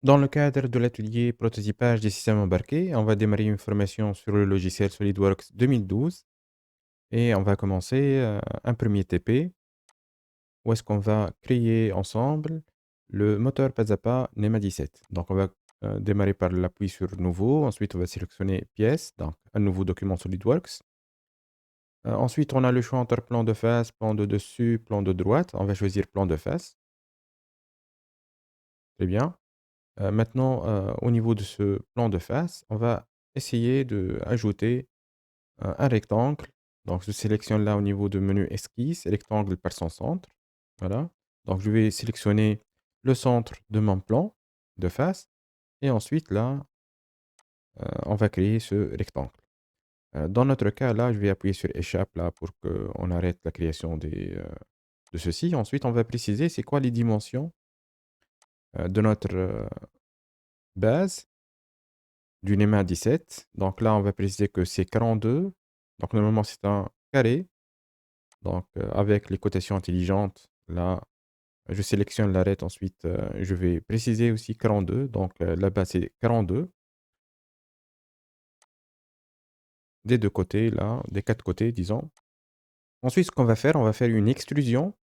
Dans le cadre de l'atelier prototypage des systèmes embarqués, on va démarrer une formation sur le logiciel SolidWorks 2012 et on va commencer un premier TP où est-ce qu'on va créer ensemble le moteur pas à pas NEMA 17. Donc on va démarrer par l'appui sur Nouveau, ensuite on va sélectionner Pièce, donc un nouveau document SolidWorks. Ensuite on a le choix entre plan de face, plan de dessus, plan de droite. On va choisir plan de face, très bien. Maintenant, au niveau de ce plan de face, on va essayer d'ajouter un rectangle. Donc, je sélectionne là au niveau de menu esquisse, rectangle par son centre. Voilà. Donc, je vais sélectionner le centre de mon plan de face. Et ensuite, là, on va créer ce rectangle. Dans notre cas, là, je vais appuyer sur Échappe là, pour qu'on arrête la création de ceci. Ensuite, on va préciser c'est quoi les dimensions de notre base du NEMA 17. Donc là, on va préciser que c'est 42. Donc normalement, c'est un carré. Donc avec les cotations intelligentes, là, je sélectionne l'arête. Ensuite, je vais préciser aussi 42. Donc là-bas, c'est 42. Des deux côtés, là, des quatre côtés, disons. Ensuite, ce qu'on va faire, on va faire une extrusion.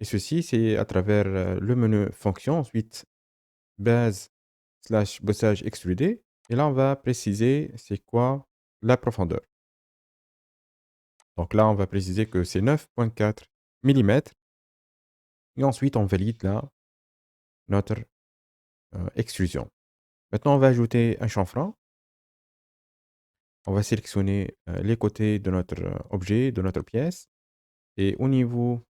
Et ceci, c'est à travers le menu fonction. Ensuite, base slash bossage extrudé. Et là, on va préciser c'est quoi la profondeur. Donc là, on va préciser que c'est 9,4 millimètres. Et ensuite, on valide là notre extrusion. Maintenant, on va ajouter un chanfrein. On va sélectionner les côtés de notre objet, de notre pièce. Et au niveau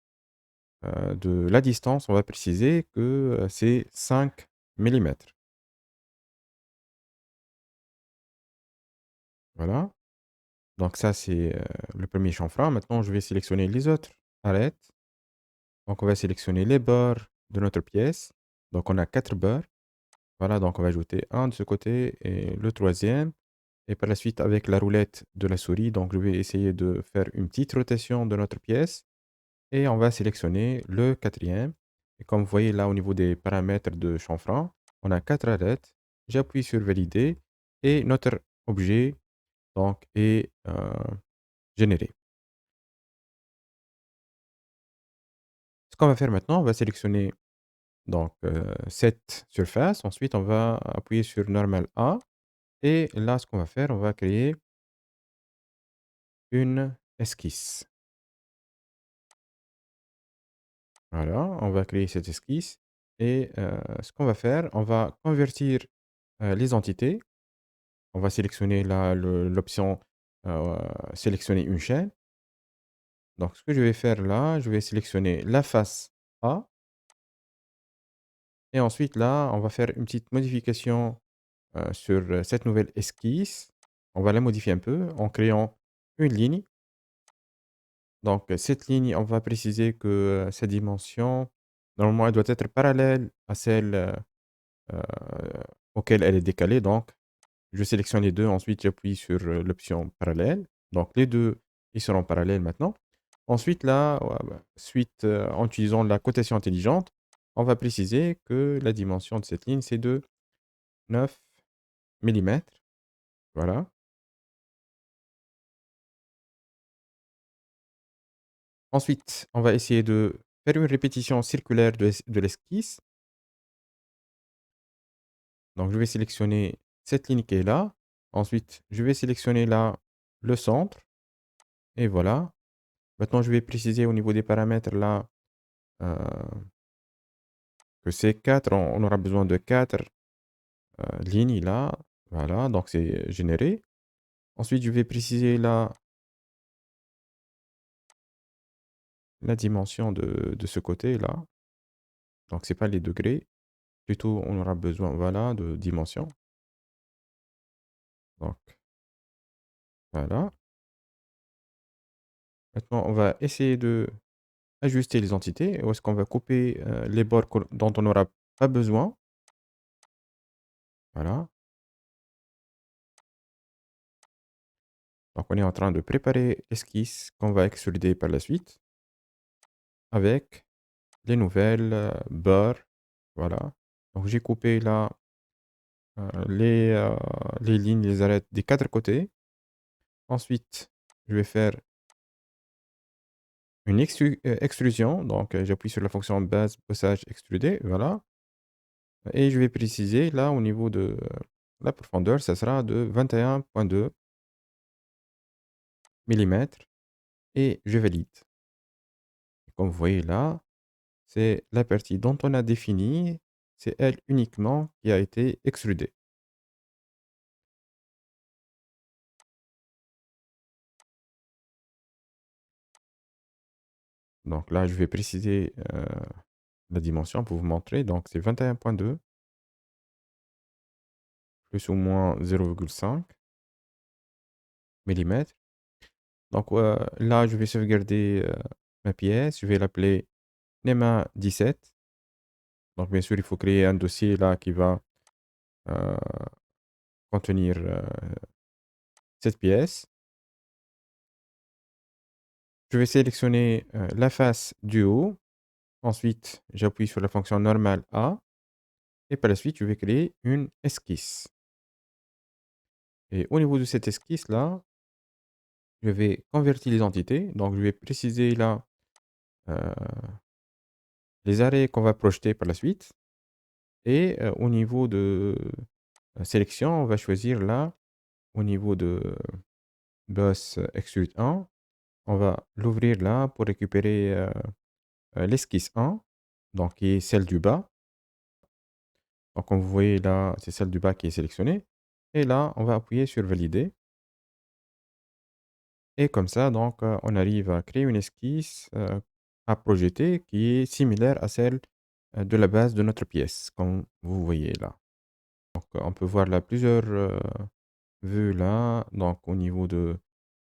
de la distance, on va préciser que c'est 5 millimètres. Voilà. Donc ça, c'est le premier chanfrein. Maintenant, je vais sélectionner les autres arêtes. Donc, on va sélectionner les bords de notre pièce. Donc, on a 4 bords. Voilà, donc on va ajouter un de ce côté et le troisième. Et par la suite, avec la roulette de la souris, donc je vais essayer de faire une petite rotation de notre pièce. Et on va sélectionner le quatrième. Et comme vous voyez là au niveau des paramètres de chanfrein, on a 4 arêtes. J'appuie sur valider et notre objet donc, est généré. Ce qu'on va faire maintenant, on va sélectionner donc, cette surface. Ensuite, on va appuyer sur Normal A. Et là, ce qu'on va faire, on va créer une esquisse. Voilà, on va créer cette esquisse et ce qu'on va faire, on va convertir, les entités. On va sélectionner là l'option, heu, sélectionner une chaîne. Donc ce que je vais faire là, je vais sélectionner la face A et ensuite là, on va faire une petite modification, sur, cette nouvelle esquisse. On va la modifier un peu en créant une ligne. Donc, cette ligne, on va préciser que, sa dimension, normalement, elle doit être parallèle à celle, heu, auquel elle est décalée. Donc, je sélectionne les 2. Ensuite j'appuie sur, l'option parallèle. Donc les 2, ils seront parallèles maintenant. Ensuite là, suite, en utilisant la cotation intelligente, on va préciser que la dimension de cette ligne, c'est de 9 millimètres. Voilà. Ensuite, on va essayer de faire une répétition circulaire de l'esquisse. Donc je vais sélectionner cette ligne qui est là. Ensuite, je vais sélectionner là, le centre et voilà. Maintenant, je vais préciser au niveau des paramètres là, heu, que c'est 4. On aura besoin de 4 lignes là. Voilà, donc c'est généré. Ensuite, je vais préciser là, la dimension de ce côté-là. Donc c'est pas les degrés, plutôt on aura besoin, voilà, de dimension. Donc voilà. Maintenant, on va essayer d'ajuster les entités. Où est-ce qu'on va couper, les bords dont on n'aura pas besoin. Voilà. Donc on est en train de préparer l'esquisse qu'on va extruder par la suite avec les nouvelles, bords. Voilà. Donc j'ai coupé là les lignes, les arêtes des 4 côtés. Ensuite, je vais faire une extrusion. Donc, j'appuie sur la fonction base, bossage, extruder, voilà. Et je vais préciser là au niveau de la profondeur, ça sera de 21,2 millimètres et je valide. Comme vous voyez là, c'est la partie dont on a défini, c'est elle uniquement qui a été extrudée. Donc là, je vais préciser la dimension pour vous montrer. Donc c'est 21,2 plus ou moins 0,5 millimètres. Donc là, je vais sauvegarder ma pièce. Je vais l'appeler NEMA 17. Donc bien sûr, il faut créer un dossier là qui va euh, contenir cette pièce. Je vais sélectionner la face du haut. Ensuite, j'appuie sur la fonction normale A. Et par la suite, je vais créer une esquisse. Et au niveau de cette esquisse-là, je vais convertir les entités. Donc, je vais préciser là euh, les arrêts qu'on va projeter par la suite. Et au niveau de sélection, on va choisir là, au niveau de boss extrude 1, on va l'ouvrir là pour récupérer l'esquisse 1, donc qui est celle du bas. Donc, comme vous voyez là, c'est celle du bas qui est sélectionnée. Et là, on va appuyer sur valider. Et comme ça, donc, on arrive à créer une esquisse à projeter qui est similaire à celle de la base de notre pièce, comme vous voyez là. Donc, on peut voir là plusieurs vues là. Donc, au niveau de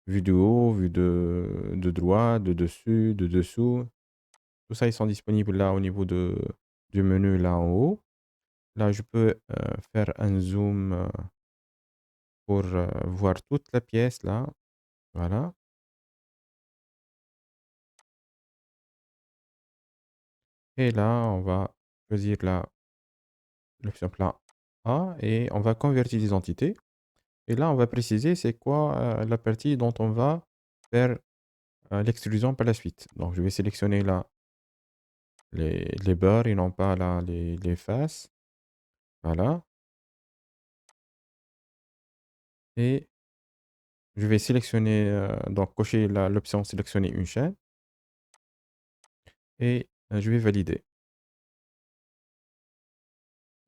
vue de haut, vue de droite, de dessus, de dessous. Tout ça, ils sont disponibles là au niveau du menu là en haut. Là, je peux faire un zoom pour voir toute la pièce là. Voilà. Et là, on va choisir là l'option plan A et on va convertir les entités. Et là, on va préciser c'est quoi la partie dont on va faire l'extrusion par la suite. Donc, je vais sélectionner là les bords et non pas là les faces. Voilà. Et je vais sélectionner, donc cocher l'option sélectionner une chaîne et je vais valider.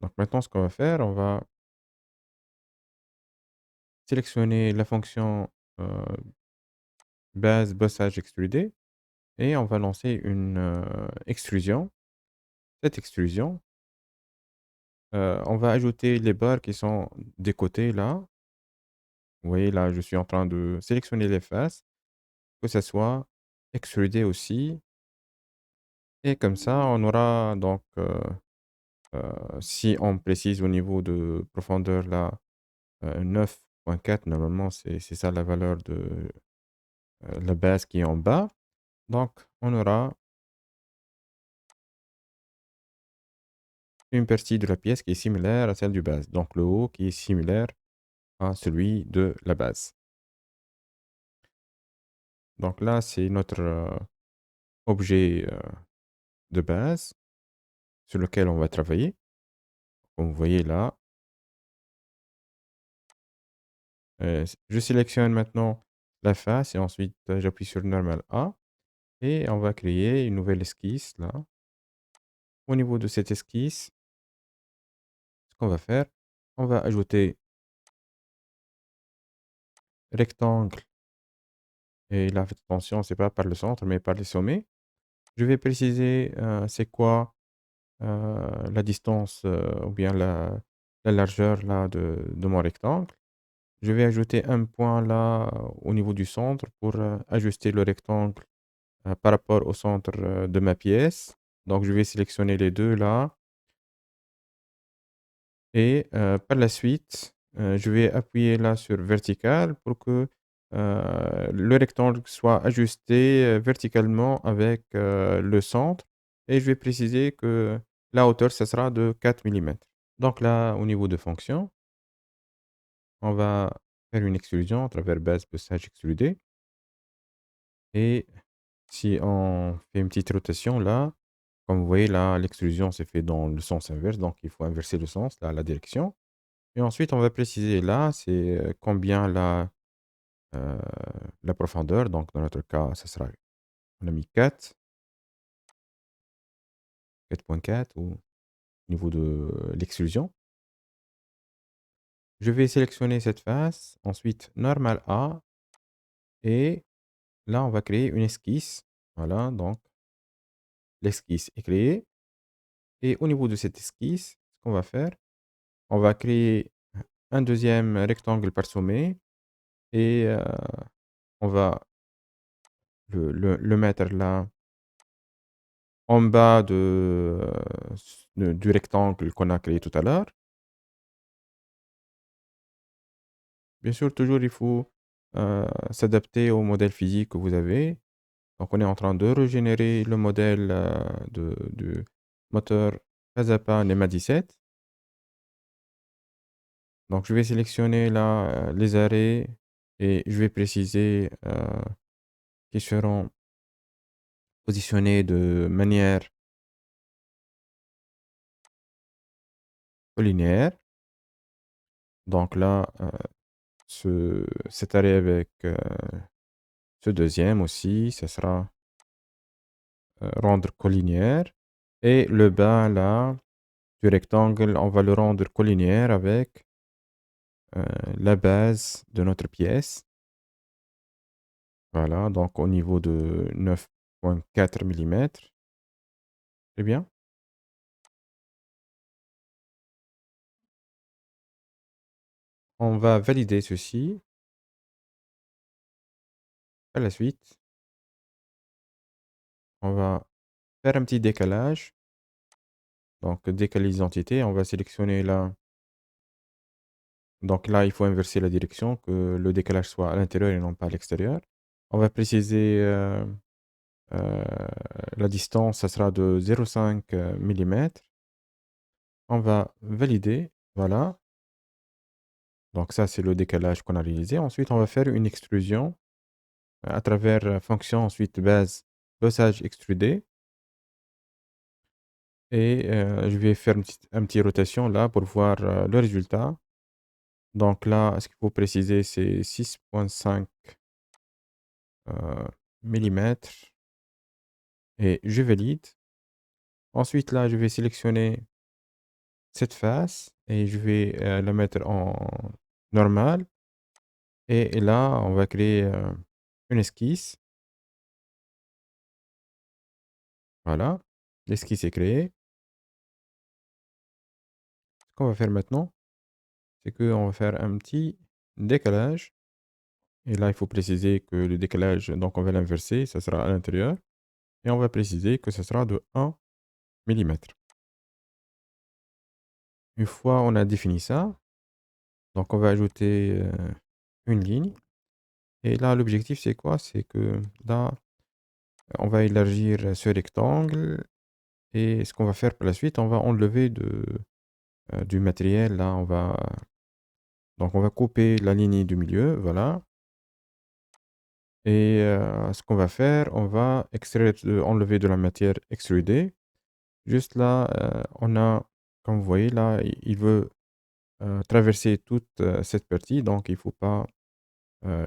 Donc maintenant, ce qu'on va faire, on va sélectionner la fonction base bossage extrudé et on va lancer une extrusion. Cette extrusion, on va ajouter les barres qui sont des côtés là. Vous voyez là, je suis en train de sélectionner les faces, que ça soit extrudé aussi. Et comme ça, on aura donc, si on précise au niveau de profondeur là, 9,4, normalement c'est ça la valeur de la base qui est en bas. Donc, on aura une partie de la pièce qui est similaire à celle du base. Donc, le haut qui est similaire à celui de la base. Donc là, c'est notre objet de base sur lequel on va travailler. Comme vous voyez là, je sélectionne maintenant la face et ensuite j'appuie sur Normal A et on va créer une nouvelle esquisse là. Au niveau de cette esquisse, ce qu'on va faire, on va ajouter rectangle et là, faites attention, c'est pas par le centre mais par les sommets. Je vais préciser c'est quoi la distance ou bien la largeur là de mon rectangle. Je vais ajouter un point là au niveau du centre pour ajuster le rectangle par rapport au centre de ma pièce. Donc je vais sélectionner les deux là et par la suite, je vais appuyer là sur vertical pour que le rectangle soit ajusté verticalement avec le centre et je vais préciser que la hauteur, ça sera de 4 millimètres. Donc là, au niveau de fonction, on va faire une extrusion à travers base passage extrudé. Et si on fait une petite rotation là, comme vous voyez là, l'extrusion s'est fait dans le sens inverse, donc il faut inverser le sens, là, la direction. Et ensuite, on va préciser là, c'est combien euh, la profondeur. Donc dans notre cas, ça sera, on a mis 4, 4.4 au niveau de l'extrusion. Je vais sélectionner cette face, ensuite normal A, et là, on va créer une esquisse. Voilà, donc l'esquisse est créée. Et au niveau de cette esquisse, ce qu'on va faire, on va créer un deuxième rectangle par sommet et on va le mettre là en bas du rectangle qu'on a créé tout à l'heure. Bien sûr, toujours, il faut s'adapter au modèle physique que vous avez. Donc, on est en train de régénérer le modèle du moteur pas à pas NEMA 17. Donc, je vais sélectionner là les arrêts et je vais préciser qu'ils seront positionnés de manière linéaire. Donc là, cet arrêt avec ce deuxième aussi, ça sera rendre collinéaire. Et le bas là, du rectangle, on va le rendre collinéaire avec la base de notre pièce. Voilà, donc au niveau de 9.4 millimètres. Très bien. On va valider ceci. À la suite, on va faire un petit décalage. Donc, décaler les entités, on va sélectionner là. Donc là, il faut inverser la direction, que le décalage soit à l'intérieur et non pas à l'extérieur. On va préciser euh, la distance, ça sera de 0,5 millimètres. On va valider, voilà. Donc ça, c'est le décalage qu'on a réalisé. Ensuite, on va faire une extrusion à travers fonction, ensuite base, dosage extrudé. Et je vais faire un petit rotation là pour voir le résultat. Donc là, ce qu'il faut préciser, c'est 6.5 millimètres et je valide. Ensuite, là, je vais sélectionner cette face et je vais la mettre en normal. Et là, on va créer une esquisse. Voilà, l'esquisse est créée. Ce qu'on va faire maintenant, c'est qu'on va faire un petit décalage. Et là, il faut préciser que le décalage, donc on va l'inverser, ça sera à l'intérieur. Et on va préciser que ce sera de 1 millimètre. Une fois on a défini ça, donc on va ajouter une ligne. Et là, l'objectif, c'est quoi? C'est que là, on va élargir ce rectangle. Et ce qu'on va faire par la suite, on va enlever du matériel. Là, donc on va couper la ligne du milieu, voilà. Et ce qu'on va faire, on va enlever de la matière extrudée. Juste là, on a, comme vous voyez là, il veut traverser toute cette partie, donc il ne faut pas euh,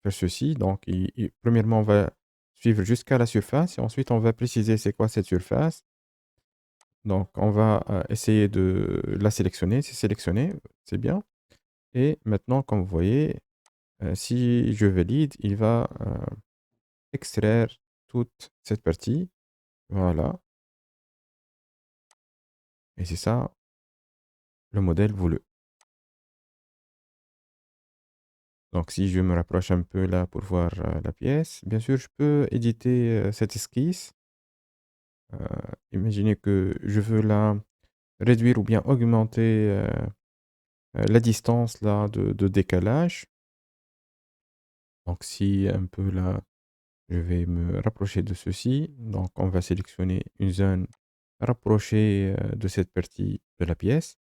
faire ceci. Donc, premièrement, on va suivre jusqu'à la surface et ensuite on va préciser c'est quoi cette surface. Donc, on va essayer de la sélectionner. C'est sélectionné, c'est bien. Et maintenant, comme vous voyez, si je valide, il va extraire toute cette partie. Voilà. Et c'est ça le modèle voulu. Donc, si je me rapproche un peu là pour voir la pièce, bien sûr, je peux éditer cette esquisse. Imaginez que je veux là réduire ou bien augmenter la distance là de décalage. Donc, si un peu là, je vais me rapprocher de ceci. Donc, on va sélectionner une zone rapprochée de cette partie de la pièce.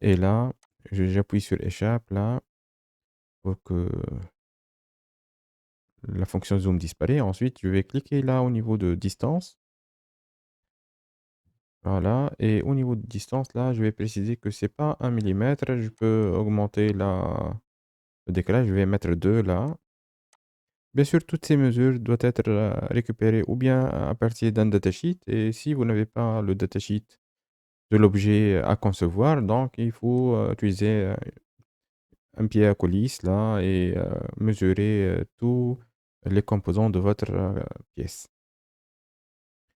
Et là, j'appuie sur échappe là pour que la fonction zoom disparaît. Ensuite, je vais cliquer là au niveau de distance. Voilà, et au niveau de distance, là, je vais préciser que c'est pas 1 millimètre. Je peux augmenter le décalage, je vais mettre 2 là. Bien sûr, toutes ces mesures doivent être récupérées ou bien à partir d'un datasheet. Et si vous n'avez pas le datasheet de l'objet à concevoir, donc il faut utiliser un pied à coulisse là et mesurer tous les composants de votre pièce.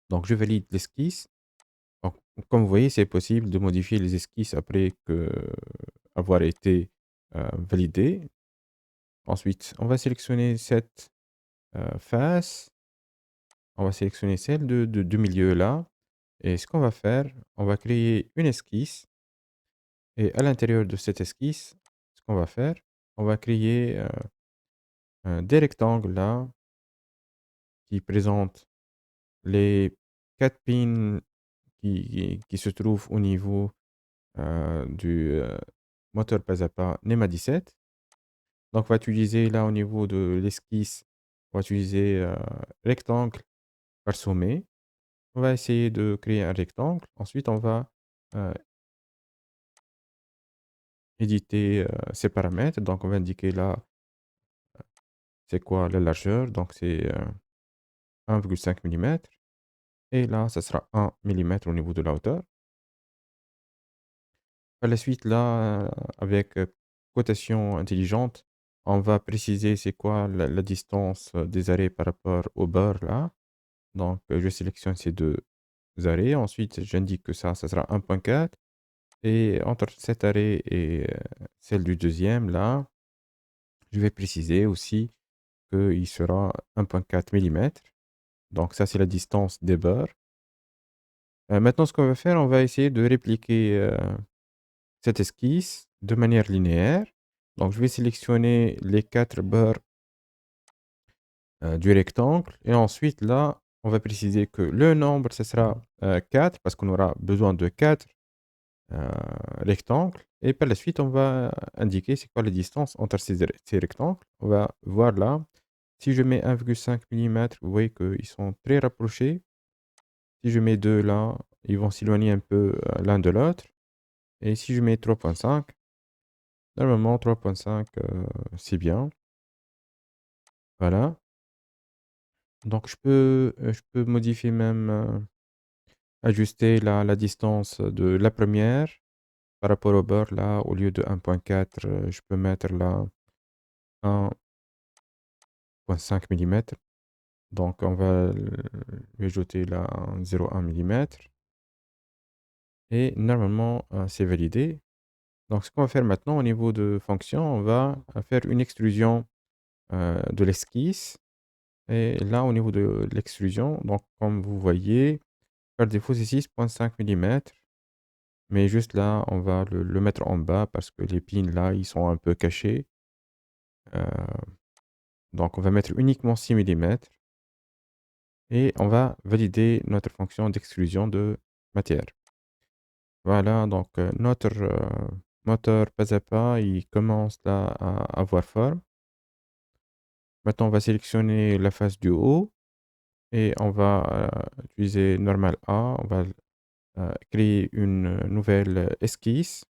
Donc, je valide l'esquisse. Donc, comme vous voyez, c'est possible de modifier les esquisses après avoir été validé. Ensuite, on va sélectionner cette face. On va sélectionner celle de milieu là. Et ce qu'on va faire, on va créer une esquisse. Et à l'intérieur de cette esquisse, ce qu'on va faire, on va créer des rectangles là qui présentent les 4 pins qui se trouvent au niveau du moteur pas à pas NEMA 17. Donc, on va utiliser là au niveau de l'esquisse, on va utiliser rectangle par sommet. On va essayer de créer un rectangle. Ensuite, on va euh, éditer ces paramètres. Donc, on va indiquer là c'est quoi la largeur. Donc, c'est 1,5 mm. Et là, ça sera 1 mm au niveau de la hauteur. Par la suite, là, avec cotation intelligente, on va préciser c'est quoi la distance des arrêts par rapport au beurre là. Donc, je sélectionne ces deux arrêts. Ensuite, j'indique que ça sera 1,4. Et entre cet arrêt et celle du deuxième, là, je vais préciser aussi qu'il sera 1,4 mm. Donc, ça, c'est la distance des beurres. Maintenant, ce qu'on va faire, on va essayer de répliquer cette esquisse de manière linéaire. Donc, je vais sélectionner les 4 bords du rectangle. Et ensuite, là, on va préciser que le nombre, ce sera 4 parce qu'on aura besoin de 4 euh, rectangles. Et par la suite, on va indiquer c'est quoi la distance entre ces rectangles. On va voir là. Si je mets 1,5 mm, vous voyez qu'ils sont très rapprochés. Si je mets 2 là, ils vont s'éloigner un peu l'un de l'autre. Et si je mets 3,5, normalement 3,5, c'est bien. Voilà. Donc je peux modifier même, ajuster la distance de la première par rapport au beurre là, au lieu de 1,4, je peux mettre là 1,5 millimètres. Donc on va lui ajouter là un 0,1 millimètre et normalement, c'est validé. Donc ce qu'on va faire maintenant au niveau de fonction, on va faire une extrusion, de l'esquisse et là au niveau de l'extrusion, donc comme vous voyez, par défaut c'est 6,5 millimètres. Mais juste là, on va le mettre en bas parce que les pins là, ils sont un peu cachés. Euh, donc on va mettre uniquement 6 millimètres et on va valider notre fonction d'extrusion de matière. Voilà, donc notre moteur pas à pas, il commence là à avoir forme. Maintenant, on va sélectionner la face du haut et on va utiliser Normal A. On va créer une nouvelle esquisse.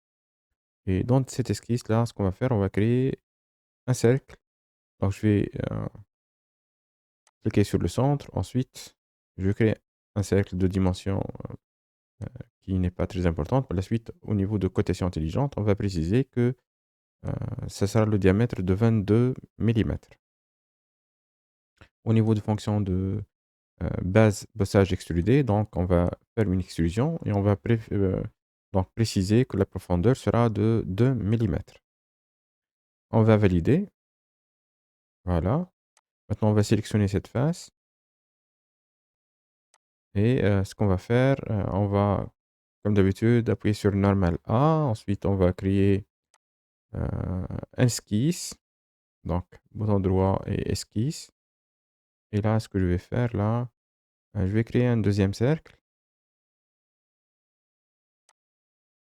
Et dans cette esquisse-là, ce qu'on va faire, on va créer un cercle. Donc, je vais cliquer sur le centre. Ensuite, je crée un cercle de dimension qui n'est pas très importante. Par la suite, au niveau de cotation intelligente, on va préciser que ça sera le diamètre de 22 millimètres. Au niveau de fonction de base bossage extrudé, donc on va faire une extrusion et on va donc préciser que la profondeur sera de 2 millimètres. On va valider. Voilà. Maintenant, on va sélectionner cette face. Et ce qu'on va faire, on va, comme d'habitude, appuyer sur Normal A. Ensuite, on va créer un esquisse. Donc, bouton droit et esquisse. Et là, ce que je vais faire, là, je vais créer un deuxième cercle.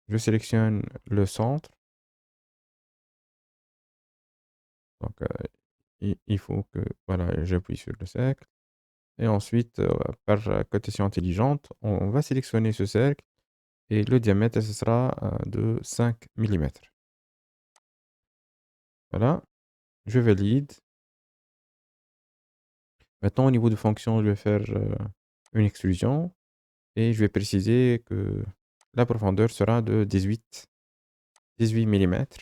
Je sélectionne le centre. Donc, il faut que, voilà, j'appuie sur le cercle. Et ensuite, par cotation intelligente, on va sélectionner ce cercle et le diamètre, ce sera de 5 millimètres. Voilà, je valide. Maintenant, au niveau de fonction, je vais faire une extrusion et je vais préciser que la profondeur sera de 18 millimètres.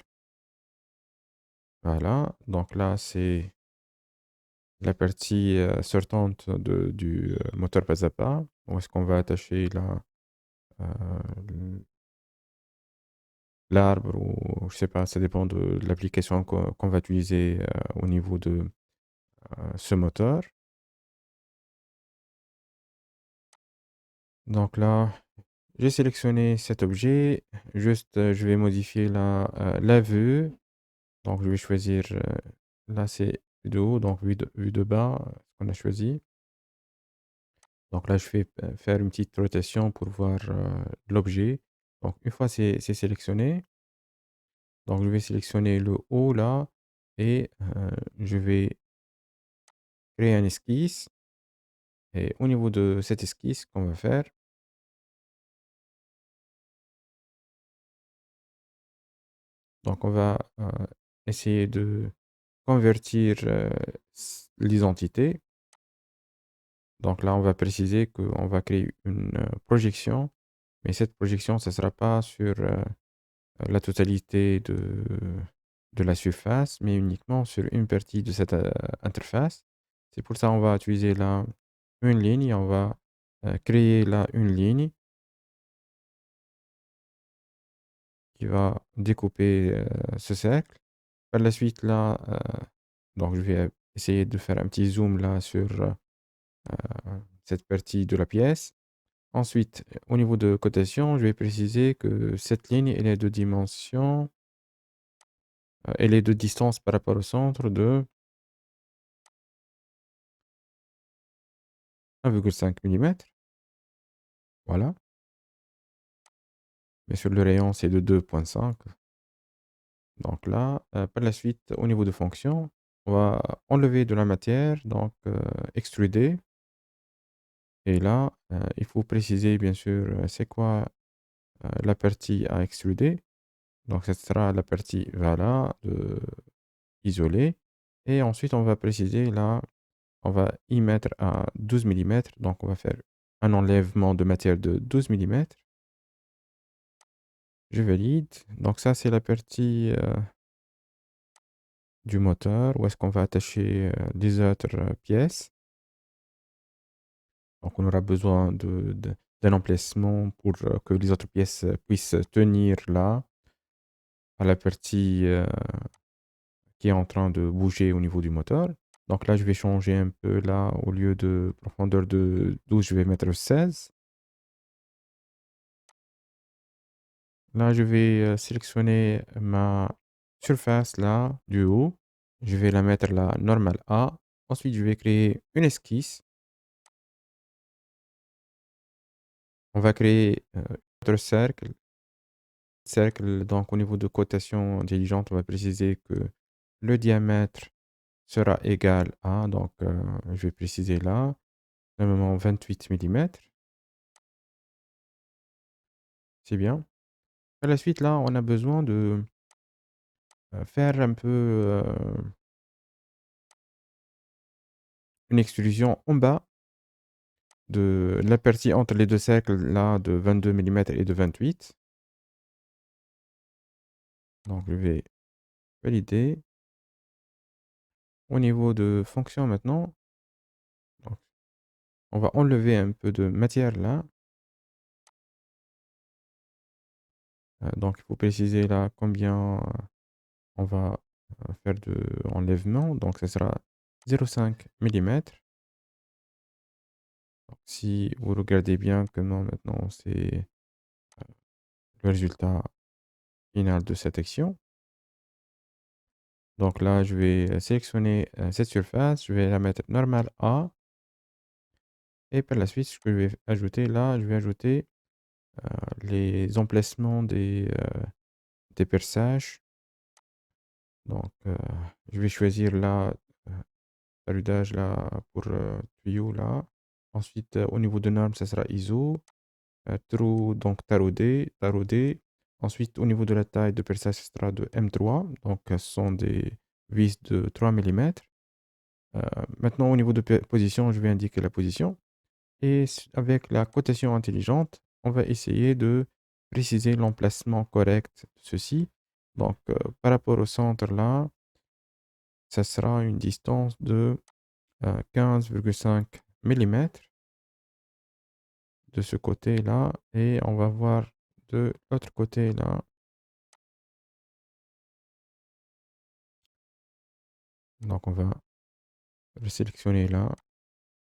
Voilà, donc là, c'est la partie sortante du moteur pas à pas. Où est-ce qu'on va attacher l'arbre ou je sais pas, ça dépend de l'application qu'on va utiliser au niveau de ce moteur. Donc là, j'ai sélectionné cet objet. Juste, je vais modifier la vue. Donc, je vais choisir, là, c'est vue de haut, donc vue de bas, ce qu'on a choisi. Donc là, je vais faire une petite rotation pour voir l'objet. Donc, une fois c'est sélectionné, donc je vais sélectionner le haut là et je vais créer un esquisse. Et au niveau de cette esquisse qu'on va faire, donc on va essayer de convertir l'identité. Donc là, on va préciser qu'on va créer une projection, mais cette projection, ça ne sera pas sur la totalité de la surface, mais uniquement sur une partie de cette interface. C'est pour ça qu'on va utiliser là une ligne, on va créer là une ligne qui va découper ce cercle. Par la suite, là, donc je vais essayer de faire un petit zoom là sur cette partie de la pièce. Ensuite, au niveau de cotation, je vais préciser que cette ligne, elle est de dimension, elle est de distance par rapport au centre de 1,5 millimètre. Voilà. Mais sur le rayon, c'est de 2,5. Donc là, par la suite, au niveau de fonction, on va enlever de la matière, donc extruder. Et là, il faut préciser, bien sûr, c'est quoi la partie à extruder. Donc, ce sera la partie, voilà, isolée. Et ensuite, on va préciser là, on va y mettre à 12 millimètres. Donc, on va faire un enlèvement de matière de 12 millimètres. Je valide. Donc, ça, c'est la partie du moteur où est-ce qu'on va attacher les autres pièces. Donc, on aura besoin d'un emplacement pour que les autres pièces puissent tenir là, à la partie qui est en train de bouger au niveau du moteur. Donc là, je vais changer un peu là, au lieu de profondeur de 12, je vais mettre 16. Là, je vais sélectionner ma surface là, du haut. Je vais la mettre là, normale A. Ensuite, je vais créer une esquisse. On va créer notre cercle. Cercle, donc au niveau de cotation intelligente, on va préciser que le diamètre sera égal à, donc je vais préciser là, normalement 28 millimètres. C'est bien. Par la suite, là, on a besoin de faire un peu une extrusion en bas de la partie entre les deux cercles là de 22 millimètres et de 28. Donc, je vais valider. Au niveau de fonction maintenant, donc, on va enlever un peu de matière là. Donc, il faut préciser là combien on va faire de enlèvement. Donc, ce sera 0,5 millimètres. Si vous regardez bien comment maintenant c'est le résultat final de cette action. Donc là, je vais sélectionner cette surface, je vais la mettre normale A. Et par la suite, ce que je vais ajouter là, je vais ajouter les emplacements des perçages. Donc, je vais choisir là, l'alludage là pour tuyau là. Ensuite, au niveau de normes, ça sera ISO. Trou, donc taraudé. Ensuite, au niveau de la taille de perçage, ce sera de M3. Donc, ce sont des vis de 3 millimètres. Maintenant, au niveau de position, je vais indiquer la position. Et avec la cotation intelligente, on va essayer de préciser l'emplacement correct de ceci. Donc, par rapport au centre là, ça sera une distance de 15,5 millimètres de ce côté-là. Et on va voir de l'autre côté là. Donc, on va le sélectionner là.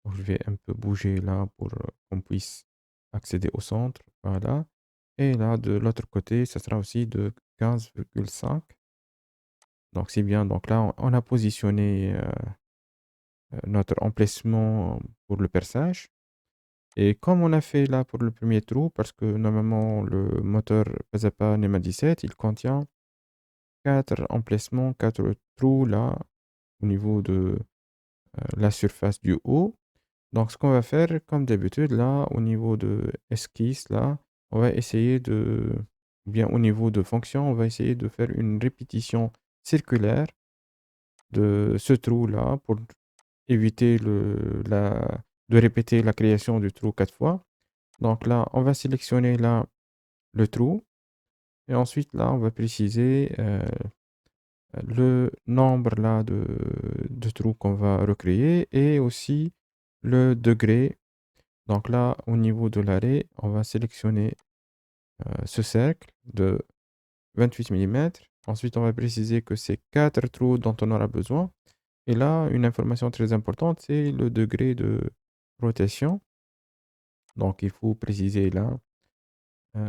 Donc, je vais un peu bouger là pour qu'on puisse accéder au centre. Voilà. Et là, de l'autre côté, ça sera aussi de 15,5. Donc, c'est bien. Donc là, on a positionné notre emplacement pour le perçage. Et comme on a fait là pour le premier trou, parce que normalement, le moteur PASAPA NEMA 17, il contient 4 emplacements, 4 trous là, au niveau de la surface du haut. Donc, ce qu'on va faire, comme d'habitude, là, au niveau de esquisse, là, on va essayer de, ou bien au niveau de fonction, on va essayer de faire une répétition circulaire de ce trou-là pour éviter de répéter la création du trou 4 fois. Donc là, on va sélectionner là le trou et ensuite là, on va préciser le nombre là de trous qu'on va recréer et aussi le degré. Donc là, au niveau de l'arrêt, on va sélectionner ce cercle de 28 millimètres. Ensuite, on va préciser que c'est 4 trous dont on aura besoin. Et là, une information très importante, c'est le degré de rotation. Donc, il faut préciser là, euh,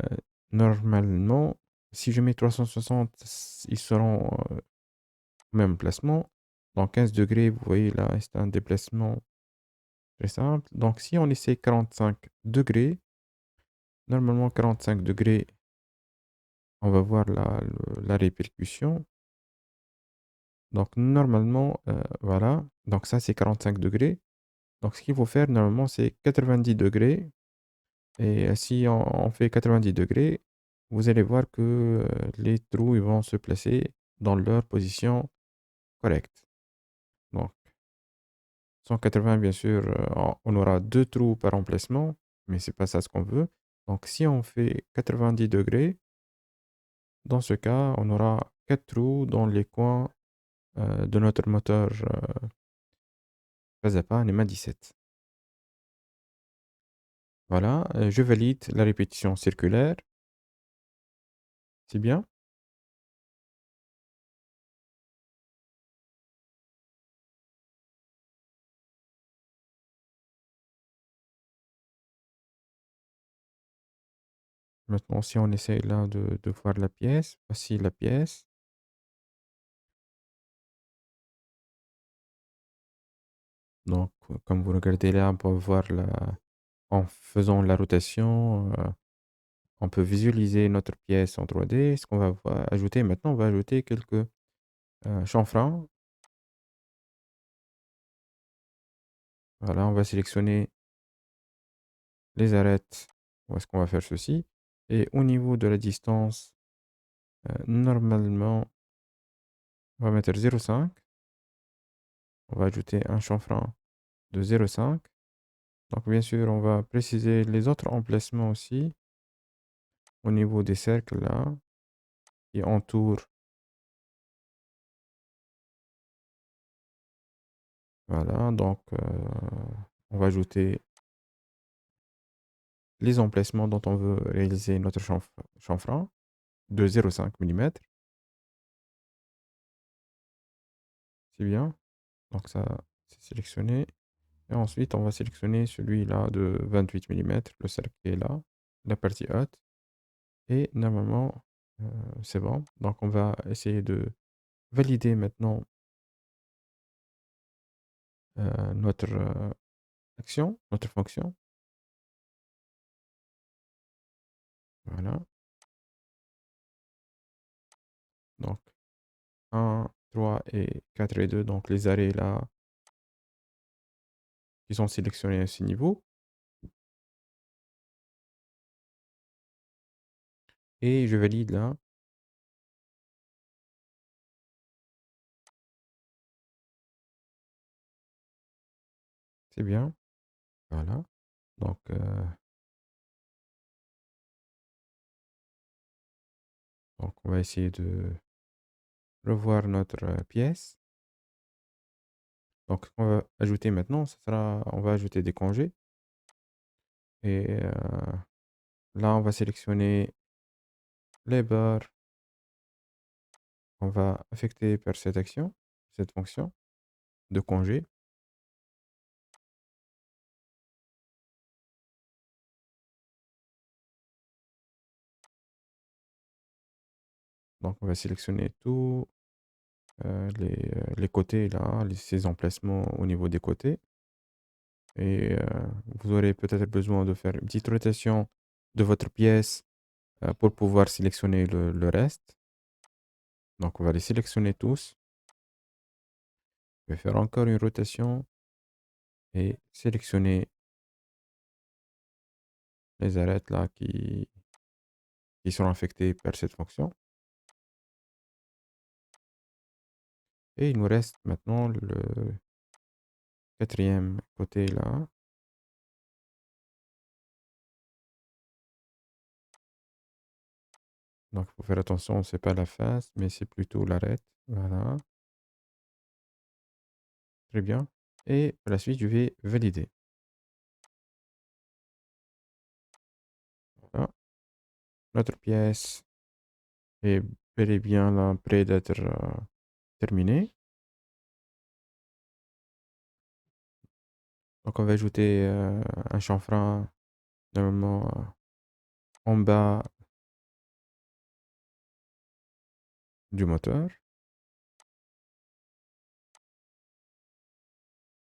normalement, si je mets 360, ils seront au même placement. Donc, 15 degrés, vous voyez là, c'est un déplacement très simple. Donc, si on essaie 45 degrés, normalement 45 degrés, on va voir la répercussion. Donc, normalement, voilà. Donc, ça, c'est 45 degrés. Donc, ce qu'il faut faire, normalement, c'est 90 degrés. Et si on fait 90 degrés, vous allez voir que les trous ils vont se placer dans leur position correcte. Donc, 180, bien sûr, on aura 2 trous par emplacement, mais c'est pas ça ce qu'on veut. Donc, si on fait 90 degrés, dans ce cas, on aura 4 trous dans les coins de notre moteur PASAPA NEMA 17. Voilà, je valide la répétition circulaire. C'est bien. Maintenant, si on essaie là de voir la pièce, voici la pièce. Donc, comme vous regardez là, on peut voir en faisant la rotation, on peut visualiser notre pièce en 3D. Ce qu'on va ajouter maintenant, on va ajouter quelques chanfreins. Voilà, on va sélectionner les arêtes. Où est-ce qu'on va faire ceci? Et au niveau de la distance, normalement, on va mettre 0,5. On va ajouter un chanfrein de 0,5. Donc, bien sûr, on va préciser les autres emplacements aussi au niveau des cercles là qui entourent. Voilà, donc on va ajouter les emplacements dont on veut réaliser notre chanfrein de 0,5 millimètres. C'est bien. Donc ça, c'est sélectionné. Et ensuite, on va sélectionner celui-là de 28 millimètres, le cercle qui est là, la partie haute. Et normalement, c'est bon. Donc on va essayer de valider maintenant notre action, notre fonction. Voilà. Donc 1, 3 et 4 et 2, donc les arrêts là, qui sont sélectionnés à ce niveau. Et je valide là, c'est bien. Voilà. Donc, on va essayer de revoir notre pièce. Donc, ce qu'on va ajouter maintenant, on va ajouter des congés. Et là, on va sélectionner les barres qu'on va affecter par cette action, cette fonction de congé. Donc, on va sélectionner tous les côtés là, ces emplacements au niveau des côtés. Et vous aurez peut-être besoin de faire une petite rotation de votre pièce pour pouvoir sélectionner le reste. Donc, on va les sélectionner tous. Je vais faire encore une rotation et sélectionner les arêtes là qui sont affectées par cette fonction. Et il nous reste maintenant le quatrième côté là. Donc, il faut faire attention, c'est pas la face, mais c'est plutôt l'arête. Voilà, très bien. Et par la suite, je vais valider. Voilà, notre pièce est bel et bien là, près d'être terminée. Donc, on va ajouter un chanfrein normalement en bas du moteur.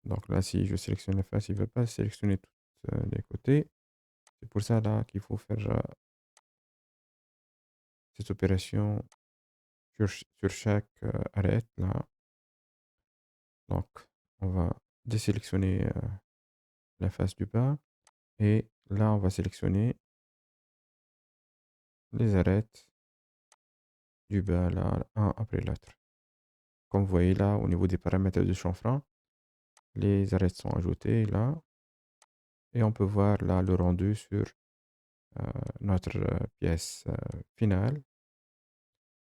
Donc là, si je sélectionne la face, il ne veut pas sélectionner tous les côtés. C'est pour ça là qu'il faut faire cette opération sur chaque arête là. Donc, on va désélectionner la face du bas. Et là, on va sélectionner les arêtes du bas là, un après l'autre. Comme vous voyez là, au niveau des paramètres de chanfrein, les arêtes sont ajoutées là. Et on peut voir là le rendu sur notre pièce finale.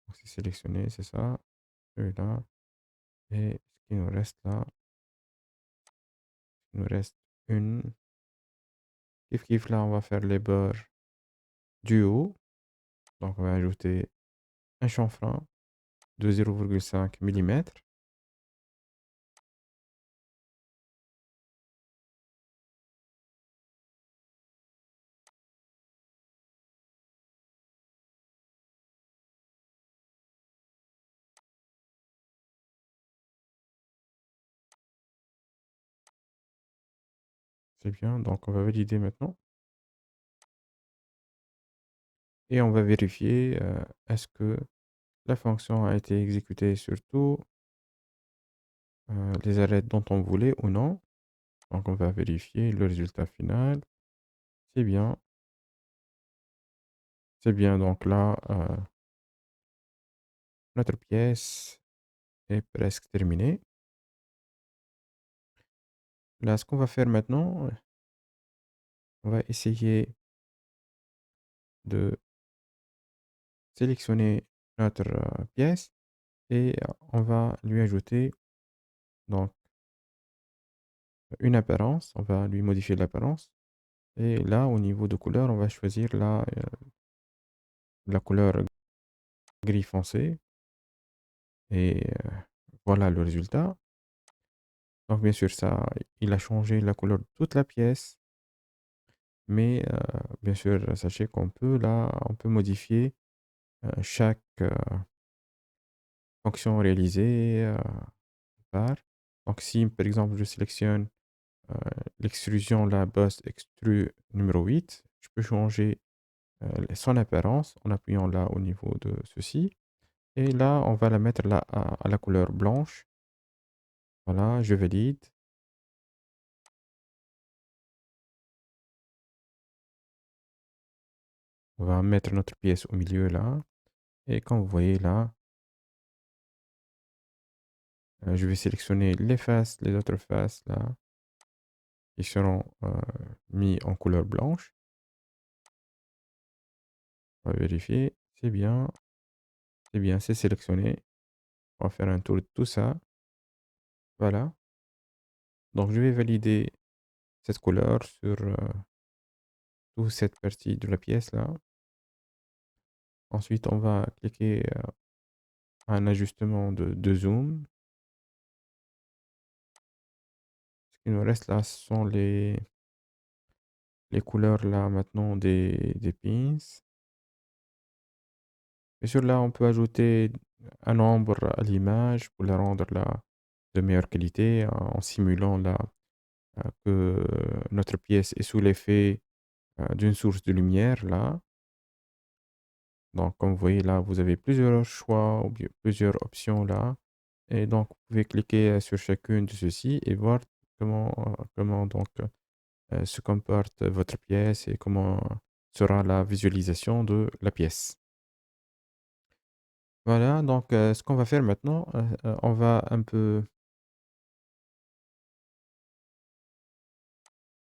Donc, c'est sélectionné, c'est ça. Celui-là. Et ce qui nous reste là, il nous reste une. Kif kif là, on va faire les bords du haut. Donc, on va ajouter un chanfrein de 0,5 mm. C'est bien, donc on va valider maintenant. Et on va vérifier est-ce que la fonction a été exécutée sur tous les arêtes dont on voulait ou non. Donc on va vérifier le résultat final. C'est bien. C'est bien, donc là, notre pièce est presque terminée. Là, ce qu'on va faire maintenant, on va essayer de sélectionner notre pièce et on va lui ajouter donc une apparence. On va lui modifier l'apparence. Et là, au niveau de couleur, on va choisir la couleur gris foncé. Et voilà le résultat. Donc, bien sûr, ça, il a changé la couleur de toute la pièce. Mais bien sûr, sachez qu'on peut là, on peut modifier chaque fonction réalisée par. Donc, si par exemple je sélectionne l'extrusion, la bosse extrude numéro 8, je peux changer son apparence en appuyant là au niveau de ceci. Et là, on va la mettre là à la couleur blanche. Voilà, je valide. On va mettre notre pièce au milieu là. Et comme vous voyez là, je vais sélectionner les faces, les autres faces là, qui seront mis en couleur blanche. On va vérifier. C'est bien, c'est sélectionné. On va faire un tour de tout ça. Voilà. Donc, je vais valider cette couleur sur toute cette partie de la pièce là. Ensuite, on va cliquer à un ajustement de zoom. Ce qui nous reste là, ce sont les couleurs là maintenant des pins. Bien sûr, là, on peut ajouter un ombre à l'image pour la rendre là de meilleure qualité en simulant là que notre pièce est sous l'effet d'une source de lumière là. Donc, comme vous voyez là, vous avez plusieurs choix ou bien plusieurs options là. Et donc, vous pouvez cliquer sur chacune de ceux-ci et voir comment donc se comporte votre pièce et comment sera la visualisation de la pièce. Voilà, donc ce qu'on va faire maintenant, on va un peu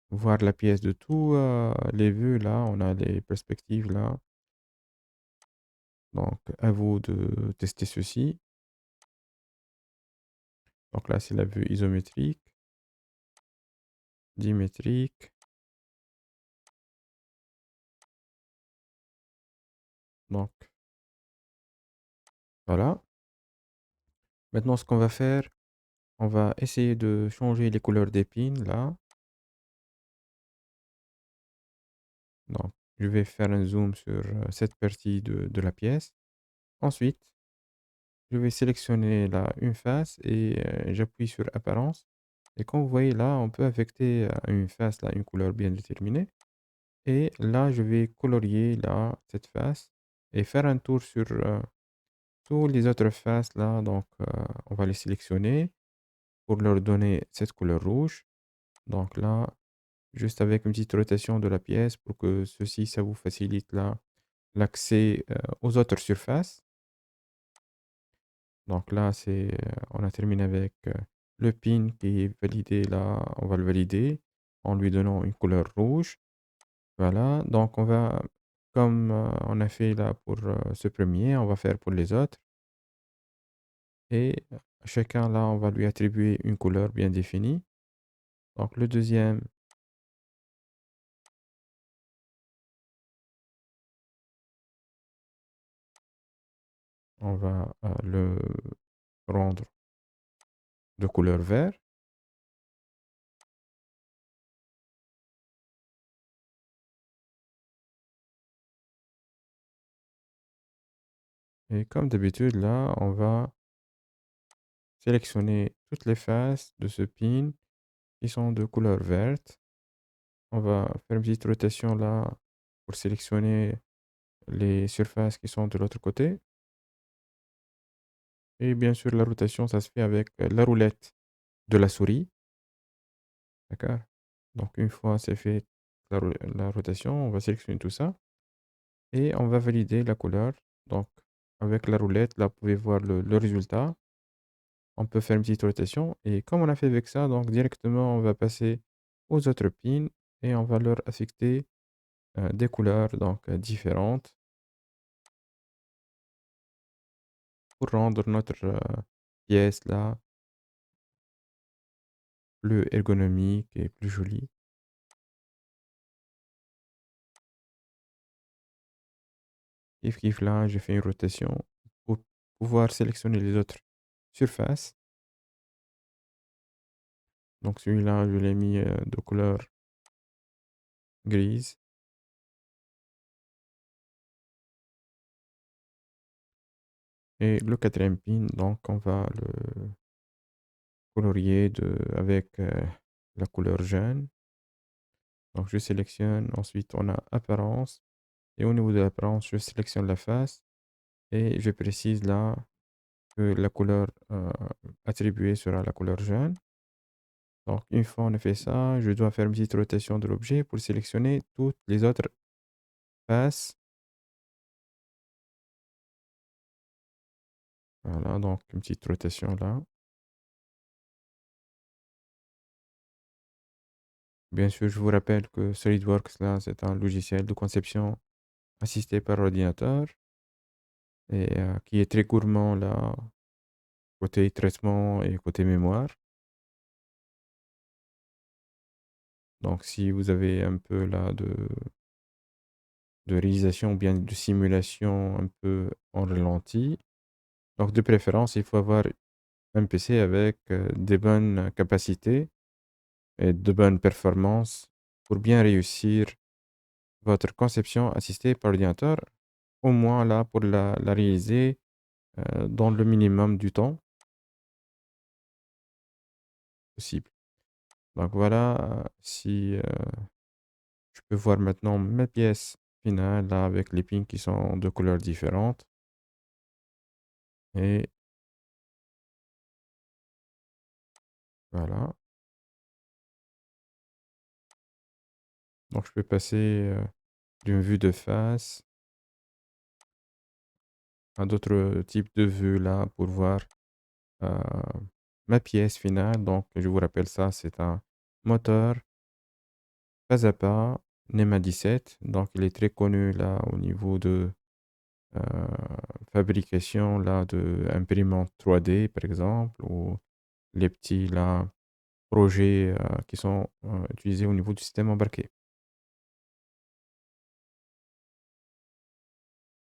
voir la pièce de tous les vues là, on a les perspectives là. Donc, à vous de tester ceci. Donc là, c'est la vue isométrique, dimétrique. Donc, voilà. Maintenant, ce qu'on va faire, on va essayer de changer les couleurs des pins là. Donc, je vais faire un zoom sur cette partie de la pièce. Ensuite, je vais sélectionner là une face et j'appuie sur apparence. Et comme vous voyez là, on peut affecter à une face là une couleur bien déterminée. Et là, je vais colorier là cette face et faire un tour sur tous les autres faces là. Donc, on va les sélectionner pour leur donner cette couleur rouge. Donc là, juste avec une petite rotation de la pièce pour que ceci, ça vous facilite là l'accès aux autres surfaces. Donc là, on a terminé avec le pin qui est validé là. On va le valider en lui donnant une couleur rouge. Voilà. Donc on va, comme on a fait là pour ce premier, on va faire pour les autres. Et chacun là, on va lui attribuer une couleur bien définie. Donc le deuxième, on va le rendre de couleur vert. Et comme d'habitude, là, on va sélectionner toutes les faces de ce pin qui sont de couleur verte. On va faire une petite rotation là pour sélectionner les surfaces qui sont de l'autre côté. Et bien sûr, la rotation, ça se fait avec la roulette de la souris. D'accord? Donc, une fois c'est fait la rotation, on va sélectionner tout ça et on va valider la couleur. Donc, avec la roulette, là, vous pouvez voir le résultat. On peut faire une petite rotation et comme on a fait avec ça, donc directement, on va passer aux autres pins et on va leur affecter des couleurs donc différentes pour rendre notre pièce là plus ergonomique et plus jolie. Kif kif là, j'ai fait une rotation pour pouvoir sélectionner les autres surfaces. Donc celui-là, je l'ai mis de couleur grise. Et le quatrième pin, donc on va le colorier avec la couleur jaune. Donc je sélectionne, ensuite on a apparence. et au niveau de l'apparence, je sélectionne la face et je précise là que la couleur attribuée sera la couleur jaune. Donc, une fois on a fait ça, je dois faire une petite rotation de l'objet pour sélectionner toutes les autres faces. Voilà, donc une petite rotation là. Bien sûr, je vous rappelle que SolidWorks, là, c'est un logiciel de conception assisté par ordinateur et qui est très gourmand là, côté traitement et côté mémoire. Donc, si vous avez un peu là de réalisation ou bien de simulation un peu en ralenti, donc de préférence, il faut avoir un PC avec des bonnes capacités et de bonnes performances pour bien réussir votre conception assistée par ordinateur, au moins là pour la réaliser dans le minimum du temps possible. Donc voilà, si je peux voir maintenant mes pièces finales là avec les pins qui sont de couleurs différentes et voilà. Donc je peux passer d'une vue de face à d'autres types de vues là pour voir euh, ma pièce finale. Donc je vous rappelle ça, c'est un moteur pas à pas NEMA 17. Donc il est très connu là au niveau de euh, fabrication là de imprimantes 3D par exemple ou les petits là projets qui sont utilisés au niveau du système embarqué.